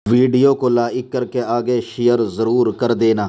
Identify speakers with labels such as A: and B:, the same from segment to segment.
A: Video को like करके आगे शेयर जरूर कर देना।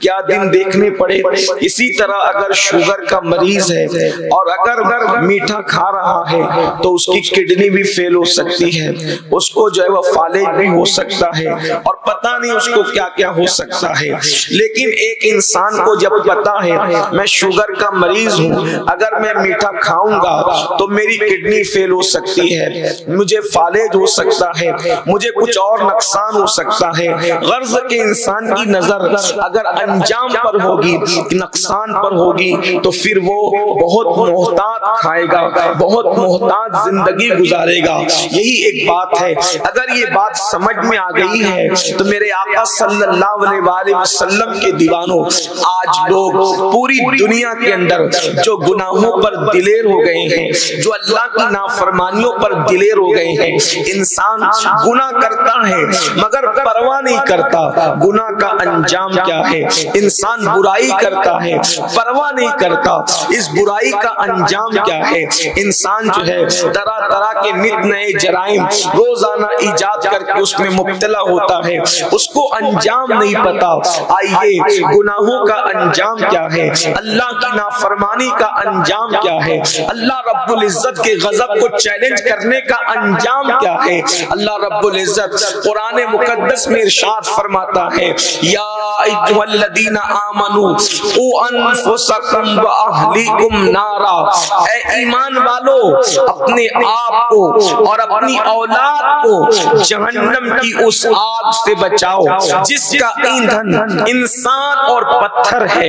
B: क्या दिन देखने पड़े। इसी तरह अगर शुगर का मरीज है और अगर मीठा खा रहा है तो उसकी किडनी भी फेल हो सकती है, उसको जो है वह फालेज भी हो सकता है और पता नहीं उसको क्या क्या हो सकता है। लेकिन एक इंसान को जब पता है मैं शुगर का मरीज हूँ, अगर मैं मीठा खाऊंगा तो मेरी किडनी फेल हो सकती है, मुझे फालेज हो सकता है, मुझे कुछ और नुकसान हो सकता है। गर्ज के इंसान की नजर अगर अंजाम पर होगी, नुकसान पर होगी, तो फिर वो बहुत मोहतात खाएगा, बहुत मोहतात जिंदगी गुजारेगा। यही एक बात है। अगर ये बात समझ में आ गई है तो मेरे आका सल्लल्लाहु अलैहि वसल्लम के दीवानों, आज लोग पूरी दुनिया के अंदर जो गुनाहों पर दिलेर हो गए हैं, जो अल्लाह की नाफरमानियों पर दिलेर हो गए हैं, इंसान गुनाह करता है मगर परवाह नहीं करता गुनाह का अंजाम क्या है। इंसान बुराई करता है, परवाह नहीं करता इस बुराई का अंजाम क्या है। इंसान जो है तरह तरह के नित नए जराइम रोजाना इजाद करके उसमें मुब्तला होता है, उसको अंजाम नहीं पता। आइए, गुनाहों का अंजाम क्या है, अल्लाह की नाफरमानी का अंजाम क्या है, अल्लाह रब्बुल इज्जत के गजब को चैलेंज करने का अंजाम क्या है। अल्लाह रब्बुल इज्जत कुरान मुकद्दस में इरशाद फरमाता है, या अय्युहल्लज़ीना आमनू क़ू अनफुसकुम व अहलीकुम नारा, ऐ ईमान वालो अपने आप को और अपनी औलाद को जहन्नम की उस आग से बचाओ जिसका ईंधन इंसान और पत्थर है।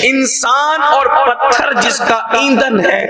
B: इंसान और पत्थर जिसका ईंधन है,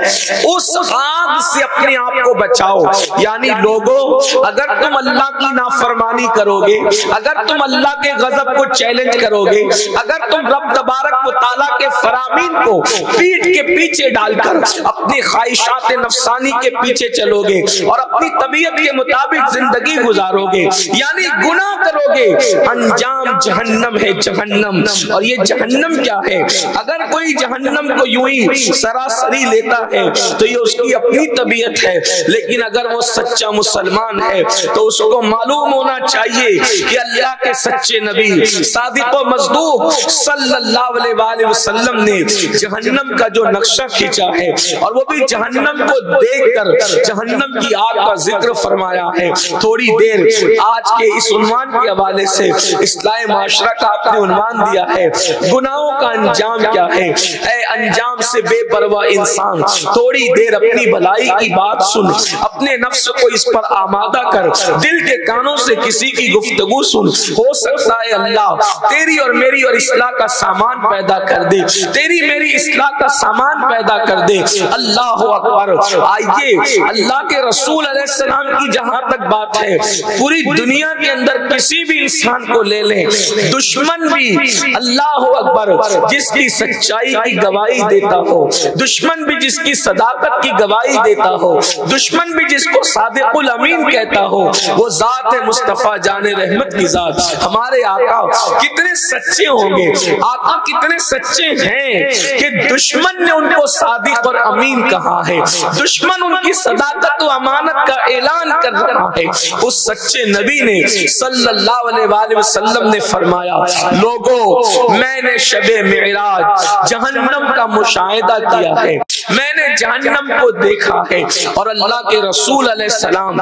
B: उस आग से अपने आप को बचाओ। यानी लोगों, अगर तुम अल्लाह की नाफरमानी करोगे, अगर तुम अल्लाह के गजब को चैलेंज करोगे, अगर तुम रब तबारक व तआला के फरामीन को पीठ के पीछे डालकर अपनी ख्वाहिशात नफसानी के पीछे चलोगे और अपनी तबीयत के मुताबिक जिंदगी गुजारोगे, यानी गुनाह करोगे, अंजाम जहन्नम है, जहन्नम। और ये जहन्नम क्या है? अगर कोई जहन्नम को यूं ही सरासरी लेता है तो ये उसकी अपनी तबीयत है, लेकिन अगर वो सच्चा मुसलमान है तो उसको मालूम होना चाहिए कि अल्लाह के सच्चे नबी सादिक व मज़दूक सल्लल्लाहु अलैहि वसल्लम ने जहन्नम का जो नक्शा खींचा है और वो भी जहन्नम को देखकर जहन्नम की आग का जिक्र फरमाया है। थोड़ी देर आज के इस उन्वान के हवाले से इस्लाह माशरा का आपने उन्वान दिया है, गुनाहों का अंजाम क्या है। ऐ अंजाम से बेपरवाह इंसान, थोड़ी देर अपनी भलाई की बात सुन, अपने नफ्स को इस पर आमादा कर, दिल के कानों से किसी की गुफ्तगू सुन। हो सकता है अल्लाह तेरी और मेरी और इस्लाह का सामान पैदा कर दे, तेरी मेरी इस्लाह का सामान पैदा कर दे। अल्लाह अकबर। आइए, अल्लाह के रसूल अलैहिस्सलाम की जहां तक बात है, पूरी दुनिया के अंदर किसी भी इंसान को ले लें, दुश्मन भी अल्लाह अकबर जिसकी सच्चाई की गवाही देता हो, दुश्मन भी जिसकी सदाकत की गवाही देता हो, दुश्मन भी जिसको सादिकुल अमीन कहता हो, वो जात है मुस्तफा जाने रहमत की जात। हमारे आका कितने सच्चे होंगे, आका कितने सच्चे हैं कि दुश्मन ने उनको सादिक और अमीन कहा है, दुश्मन उनकी सदाकत और अमानत का ऐलान कर रहा है। उस सच्चे नबी ने सल्लल्लाहु अलैहि वसल्लम ने फरमाया, लोगों, मैंने शबे मेराज जहन्नम का मुशाहिदा किया है, मैंने जहन्नम को देखा है। और अल्लाह के रसूल अलैहिस्सलाम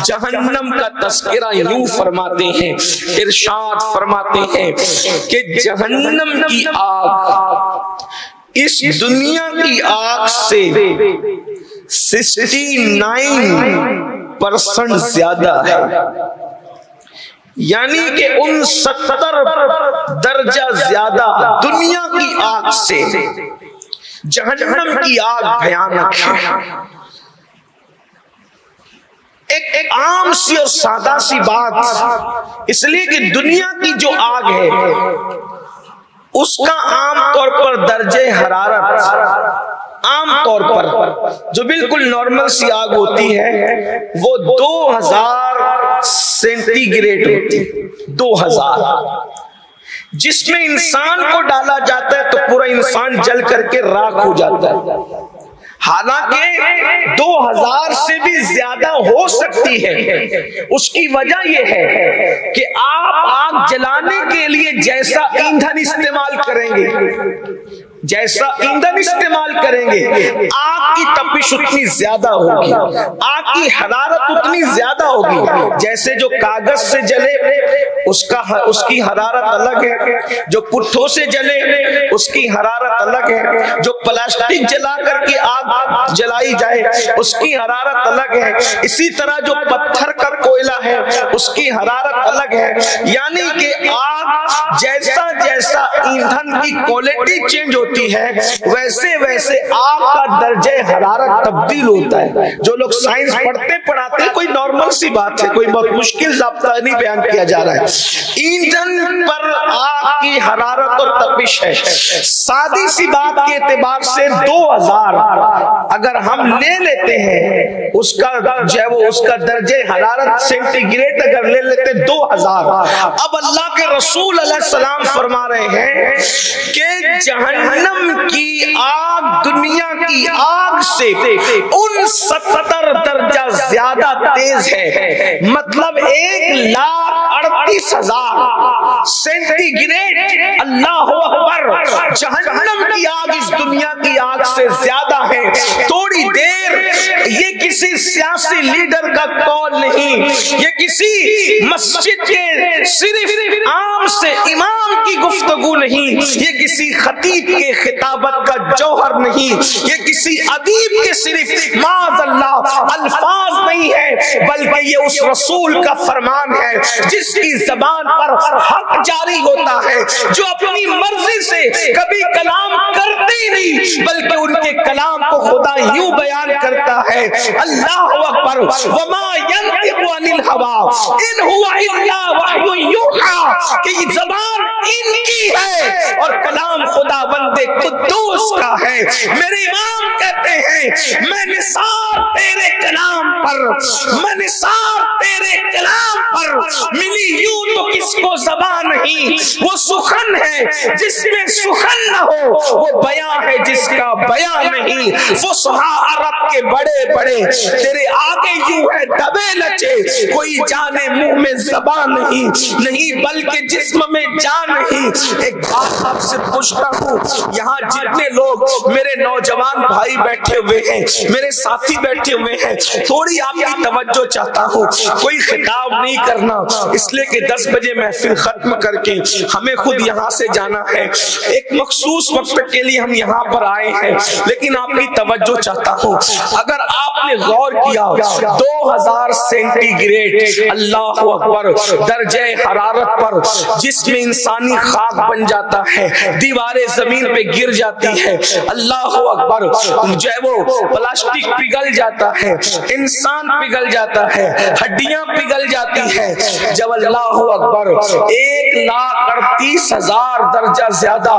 B: जहन्नम का तस्करा यूं फरमाते हैं, इरशाद फरमाते हैं कि जहन्नम की आग इस दुनिया की आग से 69% ज्यादा है, यानी कि 69 दर्जा ज्यादा दुनिया की आग से जहन्नम की आग भयानक है। एक आम सी और सादा सी बात, इसलिए कि दुनिया की जो आग है उसका आम तौर पर दर्जे हरारत, आम तौर पर जो बिल्कुल नॉर्मल सी आग होती है वो 2000 सेंटीग्रेड होती है, 2000। जिसमें इंसान को डाला जाता है तो पूरा इंसान जल करके राख हो जाता है। हालांकि 2000 से भी ज्यादा हो सकती है। उसकी वजह यह है कि आग आग जलाने के लिए जैसा ईंधन इस्तेमाल करेंगे, जैसा ईंधन इस्तेमाल करेंगे, आग की तपिश उतनी ज्यादा होगी, आग की हरारत उतनी ज्यादा होगी। जैसे जो कागज से जले उसकी हरारत अलग है, जो पुट्ठों से जले उसकी हरारत अलग है, जो प्लास्टिक जला करके आग जलाई जाए उसकी हरारत अलग है, इसी तरह जो पत्थर का कोयला है उसकी हरारत अलग है। यानी कि आग जैसा जैसा ईंधन की क्वालिटी चेंज होती है वैसे वैसे आग का दर्जे हरारत तब्दील होता है। जो लोग साइंस पढ़ते पढ़ाते कोई नॉर्मल सी बात है, कोई बहुत मुश्किल ज़ाब्ता नहीं बयान किया जा रहा है। ईंधन पर आग की हरारत और तपिश है। सादी सी बात के एतबार से 2000 अगर हम ले लेते हैं उसका जो है वो उसका दर्जे हरारत सेंटीग्रेड अगर ले लेते 2000, अब अल्लाह के रसूल अलैहिस्सलाम फरमा रहे हैं कि जहन्नम की आग दुनिया की आग से 69 दर्जा ज्यादा तेज है। मतलब 1,38,000 सेंटीग्रेड। अल्लाह अकबर। जहन्नम की आग इस दुनिया की आग से ज्यादा है। थोड़ी देर, ये किसी सियासी लीडर का कौल नहीं, ये किसी मस्जिद के सिर्फ आम से इमाम की गुफ्तगू नहीं, ये किसी खतीब के खिताबत का जौहर नहीं, ये किसी अदीब के सिर्फ माज़अल्लाह अल्फाज नहीं है, बल्कि ये उस रसूल का फरमान है जिसकी जबान पर हक जारी होता है, जो अपनी मर्जी से कभी कलाम करते ही नहीं बल्कि उनके कलाम को खुदा यूं बयान करता है। अल्लाहु अकबर। वमा यंतिकु अनिल हवा इन हुवा इल्ला वह्युन यूहा। कि ये जबान इनकी है और कलाम खुदा बंदे कुद्दूस का है। मेरे इमाम कहते हैं मैं निसार तेरे कलाम पर, मैं निसार तेरे कलाम पर मिली यूं तो किसको ज़बान नहीं, वो सुखन है जिसमें सुखन न हो, वो बयां है जिसका बयां नहीं। वो सुहा अरब के बड़े बड़े तेरे आगे यूं है दबे लचे, कोई जाने मुंह में ज़बान नहीं, नहीं बल्कि जिस्म में जान नहीं। एक बात आपसे पूछता हूँ, यहाँ जितने लोग मेरे नौजवान भाई बैठे हुए हैं, मेरे साथी बैठे हुए हैं, थोड़ी आपकी तवज्जो चाहता हूँ। कोई खिताब नहीं करना, इसलिए कि 10 बजे महफिल खत्म करके हमें खुद यहाँ से जाना है। एक मखसूस वक्त के लिए हम यहाँ पर आए हैं, लेकिन आपकी तवज्जो चाहता हूँ। अगर आपने गौर किया 2000 सेंटीग्रेड अल्लाह अकबर दर्जे हरारत पर जिसमें इंसानी खाक बन जाता है, दीवारें जमीन पे गिर जाती है, अल्लाह अकबर, जो है वो प्लास्टिक पिघल जाता है, इंसान पिघल जाता है, हड्डियां पिघल जाती है। जब अल्लाह अकबर 1,38,000 दर्जा ज्यादा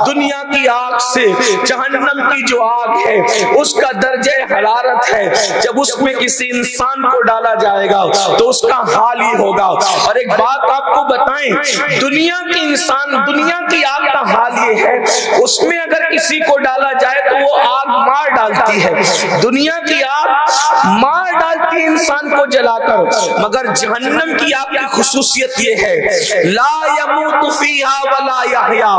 B: दुनिया की आग से जहन्नम की जो आग है उसका दर्जे हरारत है, जब उसमें किसी इंसान को डाला जाएगा तो उसका हाल ही होगा। और एक बात आपको बताएं, दुनिया के इंसान, दुनिया की आग का हाल ये है, उसमें अगर किसी को डाला जाए तो वो आग मार डालती है, दुनिया की आग मार डालती है इंसान को जलाकर। मगर जहन्नम की आग की खुसूसियत ये है, ला यमूतु फीहा वला यहया।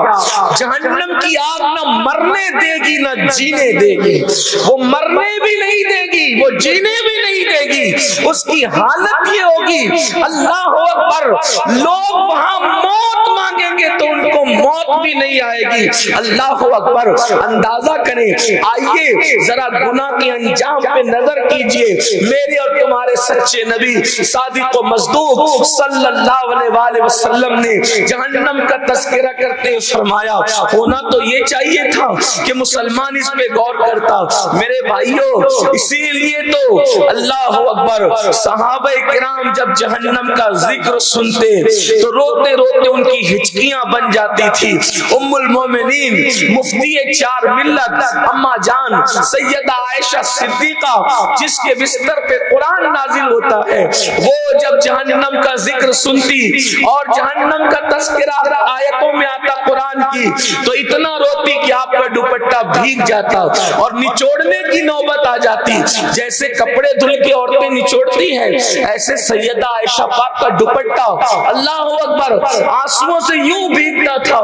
B: जहन्नम की आग न मरने देगी न जीने देगी, वो मरने भी नहीं देगी, वो जीने भी नहीं देगी। उसकी हालत ये होगी, अल्लाह अकबर, लोग वहां मौत मांगेंगे तो उनको मौत भी नहीं आएगी। अल्लाह अकबर। अंदाजा करें, आइए जरा गुनाह के अंजाम पे नजर कीजिए। मेरे और तुम्हारे सच्चे नबी सादिक व मज़दूक सल्लल्लाहु अलैहि वसल्लम ने जहन्नम का तज़किरा करते हुए फरमाया, होना तो ये चाहिए था कि मुसलमान इस पे गौर करता। मेरे भाइयों, इसीलिए तो अल्लाह अकबर, सहाबा किराम जब जहन्नम का जिक्र सुनते तो रोते रोते उनकी हिचकियां बन जाती जाती थी। उम्मुल मोमिनीन मुफ्ती चार मिल्लत अम्मा जान सैयदा आयशा सिद्दीका, जिसके बिस्तर पे कुरान नाजिल होता है, वो जब जहन्नम का जिक्र सुनती और जहन्नम का तस्करा आयतों में आता कुरान की, तो इतना रोती कि आपका दुपट्टा भीग जाता और निचोड़ने की नौबत आ जाती। जैसे कपड़े धुल के औरतें निचोड़ती हैं, ऐसे सैयदा आयशा पाक का दुपट्टा अल्लाह अकबर आंसुओं से यूं भीगता था,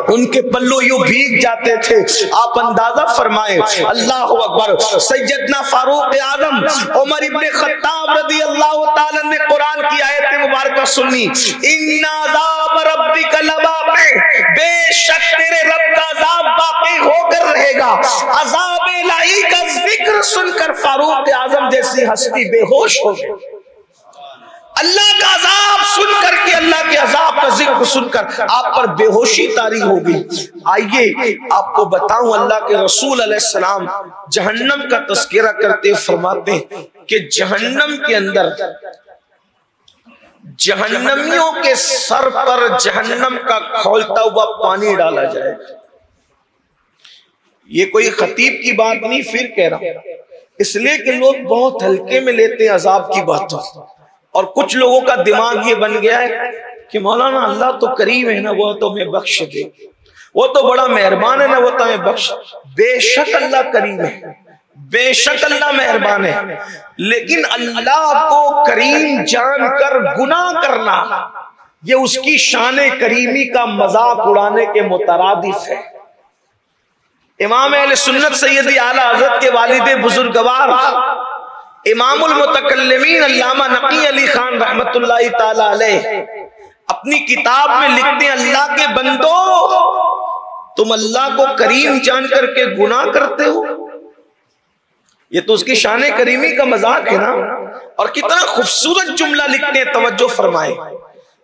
B: उनके पल्लू यूं भीग जाते थे। आप अंदाजा फरमाए, अल्लाह अकबर। सैयदना फारूक आजम उमर इब्ने खत्ताब रज़ी अल्लाह ताला ने कुरान की आयत मुबारक सुनी, इन्ना अज़ाब रब्बिका लवाक़ि, बेशक तेरे रब का अज़ाब बाकी होकर रहेगा। अज़ाब इलाही का जिक्र सुनकर फारूक आजम जैसी हस्ती बेहोश हो गई। अल्लाह का अजाब सुनकर के, अल्लाह के अजाब का जिक्र सुनकर आप पर बेहोशी तारी हो गई। आइए आपको बताऊं, अल्लाह के रसूल अलैहिस्सलाम जहन्नम का तस्करा करते फरमाते कि जहन्नम के अंदर जहन्नमियों के सर पर जहन्नम का खौलता हुआ पानी डाला जाएगा। ये कोई खतीब की बात नहीं, फिर कह रहा हूं, इसलिए कि लोग बहुत हल्के में लेते हैं अजाब की बातों, और कुछ लोगों का दिमाग ये बन गया है कि मौलाना अल्लाह तो करीम है ना, वो तो हमें बख्श दे, वो तो बड़ा मेहरबान है ना, वो तो हमें बख्श। बेशक अल्लाह करीम है, बेशक अल्लाह मेहरबान है, लेकिन अल्लाह को करीम जानकर गुनाह करना ये उसकी शान करीमी का मजाक उड़ाने के मुतरादिफ है। इमाम अहले सुन्नत सैयदी आला हज़रत के वालिद बुजुर्गवार इमामुल मुतकल्लिमीन अल्लामा नकी अली खान रहमतुल्लाहि ताला अलैह अपनी किताब में लिखते हैं, अल्लाह के बंदो, तुम अल्लाह को करीम जान करके गुनाह करते हो, ये तो उसकी शान करीमी का मजाक है ना। और कितना खूबसूरत जुमला लिखते हैं, तवज्जो फरमाए,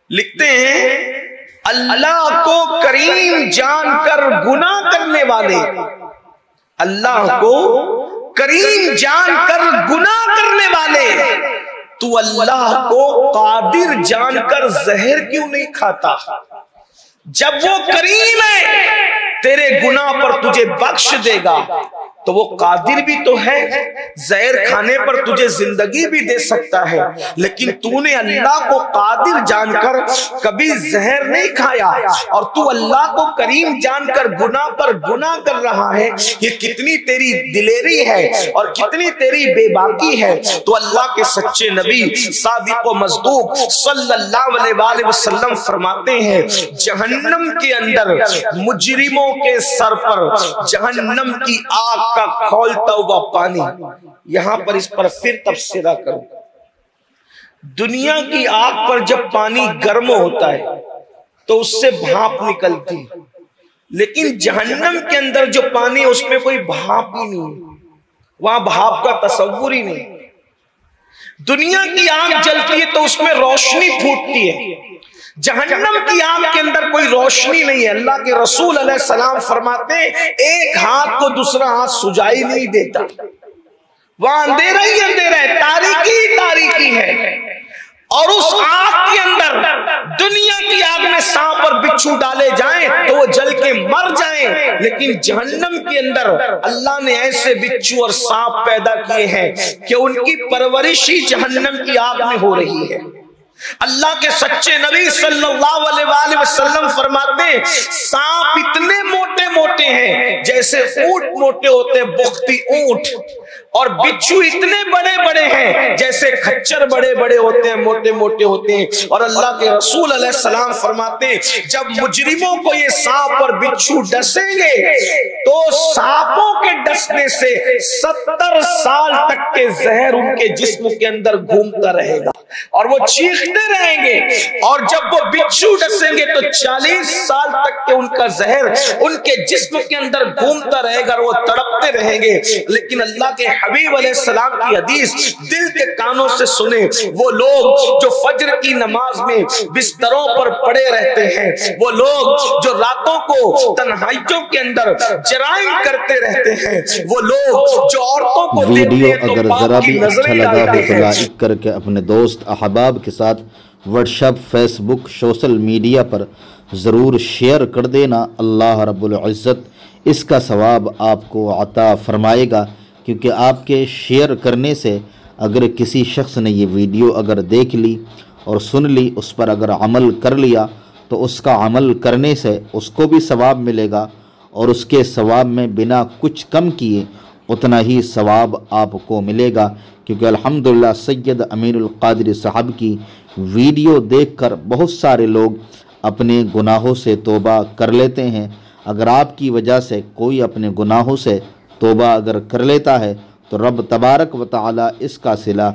B: लिखते हैं, अल्लाह को करीम जानकर गुनाह करने वाले, अल्लाह को करीम जानकर गुनाह करने वाले, तू अल्लाह को कादिर जानकर जहर क्यों नहीं खाता? जब वो करीम है, तेरे गुनाह पर तुझे बख्श देगा, तो वो कादिर भी तो है, जहर खाने पर तुझे जिंदगी भी दे सकता है। लेकिन तूने अल्लाह को कादिर जानकर कभी जहर नहीं खाया, और तू अल्लाह को करीम जानकर गुनाह पर गुनाह कर रहा है। ये कितनी तेरी दिलेरी है और कितनी तेरी बेबाकी है। तो अल्लाह के सच्चे नबी सादिक व मज़दूक सल्लल्लाहु अलैहि वसल्लम फरमाते हैं, जहन्नम के अंदर मुजरिमों के सर पर जहन्नम की आग का खौलता हुआ पानी। यहां पर इस पर फिर तफसीरा करूं, दुनिया की आग पर जब पानी गर्म होता है तो उससे भाप निकलती, लेकिन जहन्नम के अंदर जो पानी है उसमें कोई भाप ही नहीं, वहां भाप का तस्वुर ही नहीं। दुनिया की आग जलती है तो उसमें रोशनी फूटती है, जहन्नम की आग के अंदर कोई रोशनी नहीं है। अल्लाह के रसूल अलैहिस्सलाम फरमाते हैं, एक हाथ को दूसरा हाथ सुझाई नहीं देता, वहां अंधेरा ही अंधेरा है, तारीकी ही तारीकी है। और उस आग के अंदर, दुनिया की आग में सांप और बिच्छू डाले जाएं तो वो जल के मर जाएं, लेकिन जहन्नम के अंदर अल्लाह ने ऐसे बिच्छू और सांप पैदा किए हैं कि उनकी परवरिश ही जहन्नम की आग में हो रही है। अल्लाह के सच्चे नबी सल्लल्लाहु अलैहि वसल्लम फरमाते हैं, सांप इतने मोटे मोटे हैं जैसे ऊंट मोटे होते हैं, बुख्ती ऊंट, और बिच्छू इतने बड़े बड़े हैं जैसे खच्चर बड़े बड़े होते हैं, मोटे मोटे होते हैं। और अल्लाह के रसूल अलैहिस्सलाम फरमाते हैं, जब मुजरिमों को ये सांप और बिच्छू डसेंगे तो सांपों के डसने से 70 साल तक के जहर उनके जिस्म के अंदर घूमता रहेगा और वो चीखते रहेंगे, और जब वो बिच्छू डसेंगे तो 40 साल तक के उनका जहर उनके जिस्म के अंदर घूमता रहेगा और वो तड़पते रहेंगे। लेकिन अल्लाह के हबीब अलैहिस्सलाम की हदीस दिल के कानों से सुने, वो लोग जो फज्र की नमाज में बिस्तरों पर पड़े रहते हैं, वो लोग जो रातों को तन्हाइयों के अंदर जराइम करते रहते हैं, वो लोग जो औरतों को
A: वीडियो अगर जरा भी अच्छा लगा हो तो लाइक करके अपने दोस्त अहबाब के साथ व्हाट्सएप, फेसबुक, सोशल मीडिया पर ज़रूर शेयर कर देना। अल्लाह रब्बुल इज़्ज़त इसका सवाब आपको अता फ़रमाएगा, क्योंकि आपके शेयर करने से अगर किसी शख्स ने ये वीडियो अगर देख ली और सुन ली, उस पर अगर अमल कर लिया, तो उसका अमल करने से उसको भी सवाब मिलेगा और उसके सवाब में बिना कुछ कम किए उतना ही सवाब आपको मिलेगा। क्योंकि अल्हम्दुलिल्लाह सैयद अमीरुल क़ादिर साहब की वीडियो देखकर बहुत सारे लोग अपने गुनाहों से तौबा कर लेते हैं। अगर आपकी वजह से कोई अपने गुनाहों से तौबा अगर कर लेता है तो रब तबारक व तआला इसका सिला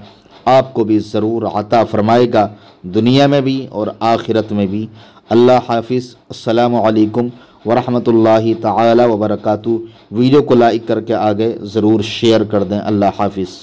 A: आपको भी ज़रूर अता फ़रमाएगा, दुनिया में भी और आखिरत में भी। अल्लाह हाफिज़। अस्सलामु अलैकुम वरहमतुल्लाहि तआला व बरकातुहू। वीडियो को लाइक करके आगे ज़रूर शेयर कर दें। अल्लाह हाफिज़।